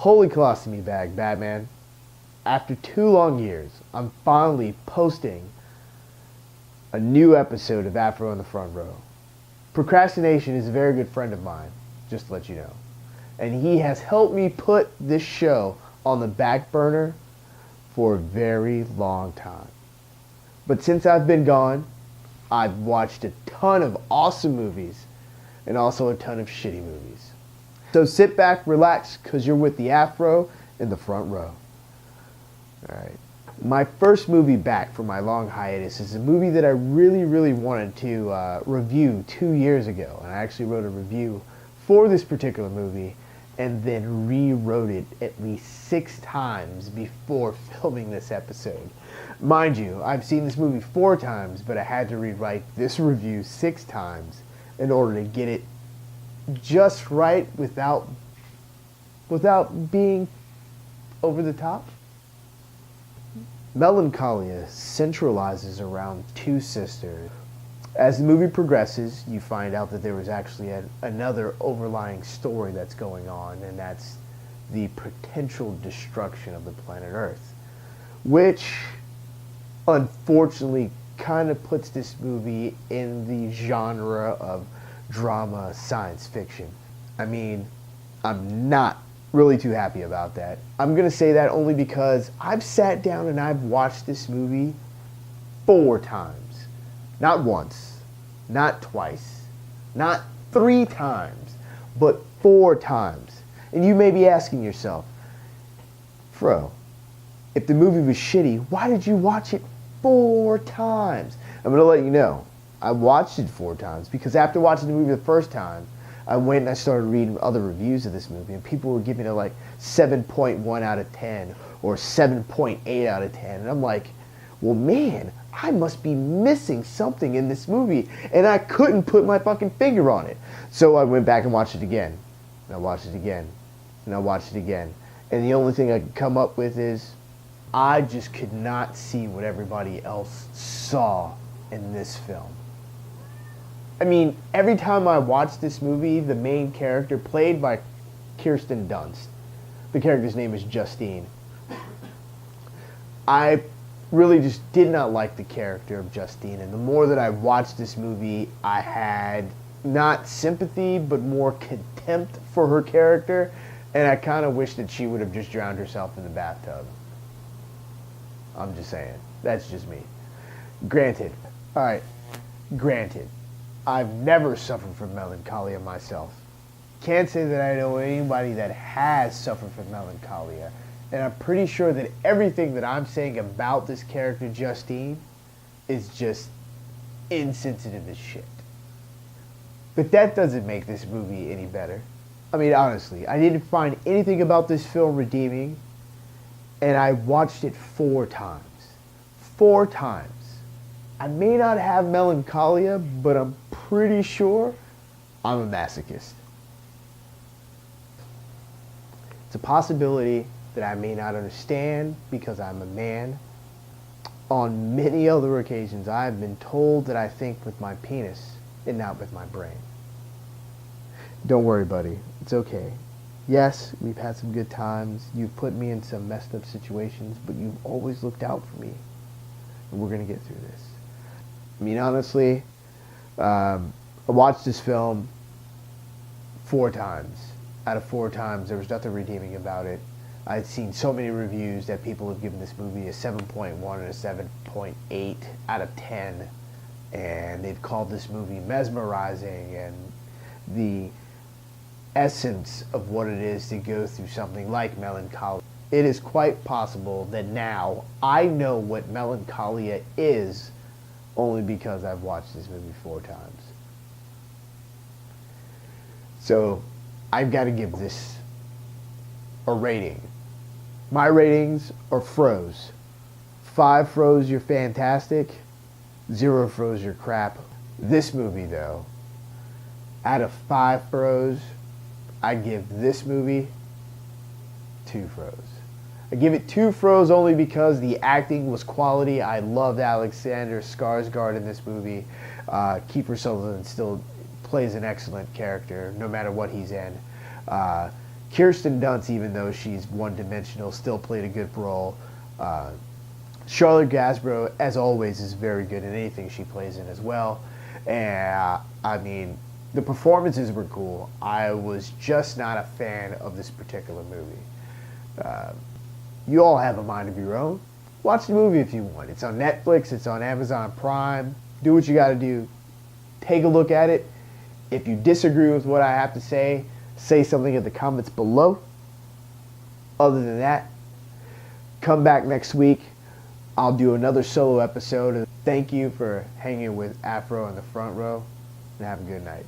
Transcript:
Holy colostomy bag, Batman. After 2 long years, I'm finally posting a new episode of Afro in the Front Row. Procrastination is a very good friend of mine, just to let you know. And he has helped me put this show on the back burner for a very long time. But since I've been gone, I've watched a ton of awesome movies and also a ton of shitty movies. So sit back, relax, because you're with the Afro in the Front Row. Alright. My first movie back from my long hiatus is a movie that I really wanted to review 2 years ago. And I actually wrote a review for this particular movie and then rewrote it at least 6 times before filming this episode. Mind you, I've seen this movie 4 times, but I had to rewrite this review 6 times in order to get it just right without being over the top. Melancholia centralizes around 2 sisters. As the movie progresses, you find out that there was actually another overlying story that's going on, and that's the potential destruction of the planet Earth, which unfortunately kind of puts this movie in the genre of drama science fiction. I mean, I'm not really too happy about that. I'm going to say that only because I've sat down and I've watched this movie 4 times. Not once, not twice, not 3 times, but 4 times. And you may be asking yourself, Fro, if the movie was shitty, why did you watch it 4 times? I'm going to let you know. I watched it 4 times because after watching the movie the first time, I went and I started reading other reviews of this movie, and people were giving it like 7.1 out of 10 or 7.8 out of 10. And I'm like, well, man, I must be missing something in this movie, and I couldn't put my fucking finger on it. So I went back and watched it again, and I watched it again, and I watched it again. And the only thing I could come up with is I just could not see what everybody else saw in this film. I mean, every time I watch this movie, the main character, played by Kirsten Dunst, the character's name is Justine, I really just did not like the character of Justine. And the more that I watched this movie, I had not sympathy, but more contempt for her character. And I kind of wish that she would have just drowned herself in the bathtub. I'm just saying. That's just me. Granted. Alright. Granted. I've never suffered from melancholia myself. Can't say that I know anybody that has suffered from melancholia. And I'm pretty sure that everything that I'm saying about this character, Justine, is just insensitive as shit. But that doesn't make this movie any better. I mean, honestly, I didn't find anything about this film redeeming, and I watched it 4 times. 4 times. I may not have melancholia, but I'm pretty sure I'm a masochist. It's a possibility that I may not understand because I'm a man. On many other occasions, I have been told that I think with my penis and not with my brain. Don't worry, buddy. It's okay. Yes, we've had some good times. You've put me in some messed up situations, but you've always looked out for me. And we're going to get through this. I mean, honestly, I watched this film 4 times. Out of 4 times, there was nothing redeeming about it. I'd seen so many reviews that people have given this movie a 7.1 and a 7.8 out of 10. And they've called this movie mesmerizing, and the essence of what it is to go through something like melancholia. It is quite possible that now I know what melancholia is only because I've watched this movie 4 times. So I've got to give this a rating. My ratings are Fros. 5 Fros, you're fantastic. 0 Fros, you're crap. This movie, though, out of 5 Fros, I give this movie 2 Fros. I give it 2 Fros only because the acting was quality. I loved Alexander Skarsgård in this movie. Kiefer Sutherland still plays an excellent character, no matter what he's in. Kirsten Dunst, even though she's one-dimensional, still played a good role. Charlotte Gainsbourg, as always, is very good in anything she plays in as well. And I mean, the performances were cool. I was just not a fan of this particular movie. You all have a mind of your own. Watch the movie if you want. It's on Netflix. It's on Amazon Prime. Do what you got to do. Take a look at it. If you disagree with what I have to say something in the comments below. Other than that, come back next week. I'll do another solo episode. Thank you for hanging with Afro in the front row, and have a good night.